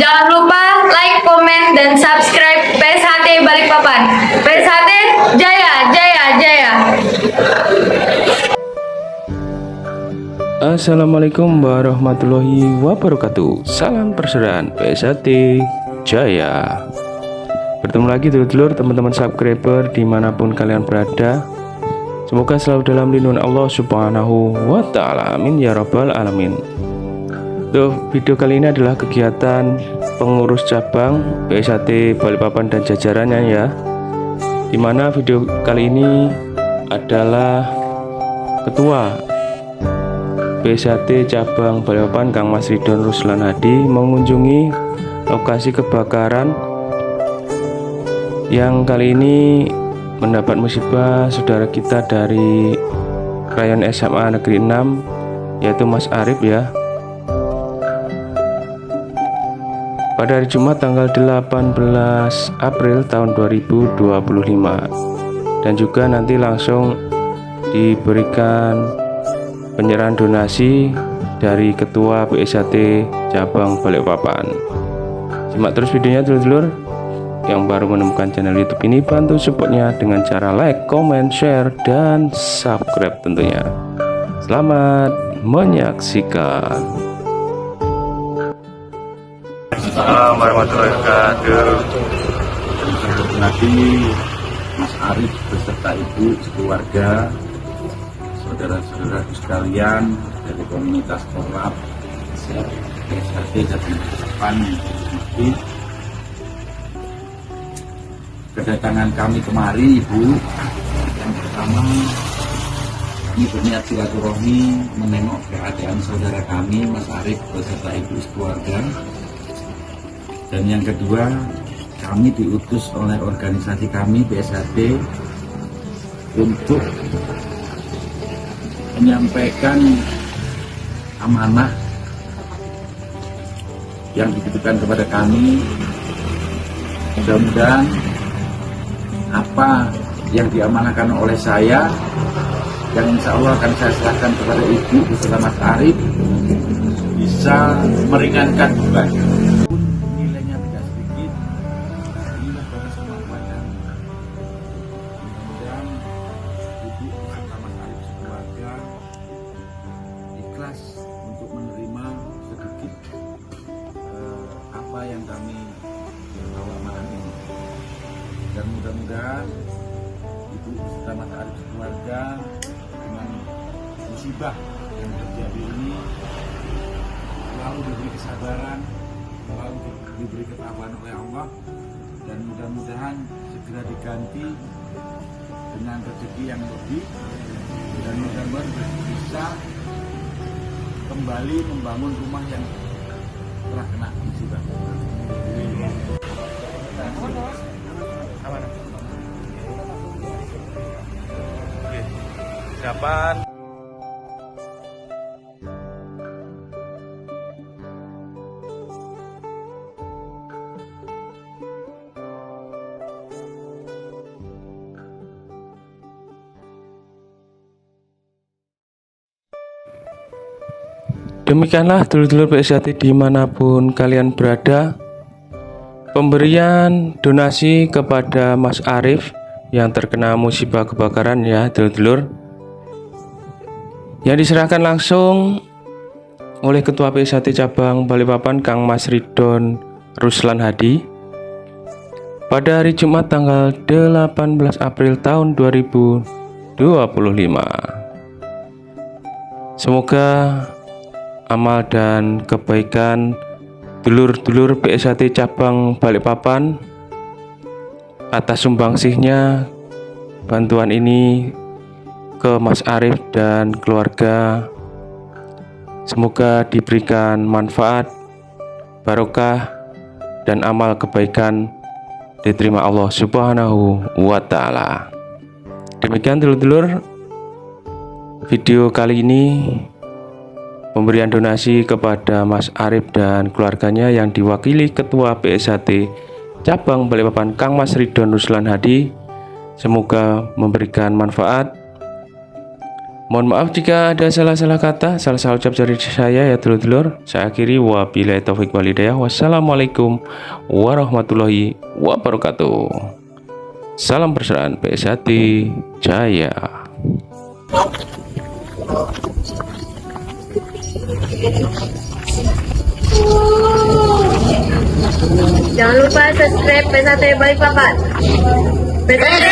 Jangan lupa like, komen, dan subscribe PSHT Balikpapan. PSHT Jaya, Jaya, Jaya. Assalamualaikum warahmatullahi wabarakatuh. Salam persaudaraan PSHT Jaya. Bertemu lagi dulur-dulur, teman-teman subscriber dimanapun kalian berada. Semoga selalu dalam lindungan Allah Subhanahu wa Ta'ala. Amin ya Rabbal Alamin. Video kali ini adalah kegiatan pengurus cabang PSHT Balikpapan dan jajarannya ya. Dimana video kali ini adalah Ketua PSHT cabang Balikpapan Kang Mas Ridwan Ruslan Hadi mengunjungi lokasi kebakaran yang kali ini mendapat musibah saudara kita dari Rayon SMA Negeri 6, yaitu Mas Arif ya. Pada hari Jumat tanggal 18 April tahun 2025, dan juga nanti langsung diberikan penyerahan donasi dari Ketua PSHT cabang Balikpapan. Simak terus videonya dulur-dulur. Yang baru menemukan channel YouTube ini, bantu supportnya dengan cara like, comment, share, dan subscribe tentunya. Selamat menyaksikan. Assalamualaikum warahmatullahi wabarakatuh. Nanti Mas Arif beserta ibu sekeluarga, saudara-saudara sekalian dari komunitas Korlap PSHT Jateng Balikpapan yang hormati, kedatangan kami kemari Ibu, yang pertama kami berniat silaturahmi menengok keadaan saudara kami Mas Arif beserta ibu sekeluarga, dan yang kedua kami diutus oleh organisasi kami PSHT untuk menyampaikan amanah yang ditujukan kepada kami. Mudah-mudahan apa yang diamanahkan oleh saya, yang insya Allah akan saya serahkan kepada ibu beserta Mas Arif, bisa meringankan beban. Nilainya tidak sedikit, inilah proses kemampuannya. Mudah-mudahan ibu beserta Mas Arif sekeluarga ikhlas untuk menerima sedikit apa yang kami bawa malam ini. Dan mudah-mudahan ibu beserta Mas Arif sekeluarga dengan musibah yang terjadi ini selalu diberi kesabaran, selalu diberi ketabahan oleh Allah, dan mudah-mudahan segera diganti dengan rezeki yang lebih, dan mudah-mudahan bisa kembali membangun rumah yang telah kena musibah. Kapan? Demikianlah dulur-dulur PSHT dimanapun kalian berada, pemberian donasi kepada Mas Arif yang terkena musibah kebakaran ya dulur-dulur, yang diserahkan langsung oleh Ketua PSHT cabang Balikpapan Kang Mas Ridwan Ruslan Hadi pada hari Jumat tanggal 18 April tahun 2025. Semoga amal dan kebaikan dulur-dulur PSHT cabang Balikpapan atas sumbangsihnya bantuan ini ke Mas Arif dan keluarga, semoga diberikan manfaat, barokah, dan amal kebaikan diterima Allah Subhanahu wa Ta'ala. Demikian dulur-dulur video kali ini, pemberian donasi kepada Mas Arif dan keluarganya yang diwakili Ketua PSHT cabang Balikpapan Kang Mas Ridwan Ruslan Hadi. Semoga memberikan manfaat Mohon maaf jika ada salah-salah kata, salah-salah ucap dari saya ya telur-telur. Saya akhiri wabillahi taufik walhidayah. Wassalamualaikum warahmatullahi wabarakatuh. Salam persaudaraan PSHT Jaya. Jangan lupa subscribe PSHT Balikpapan. PSHT.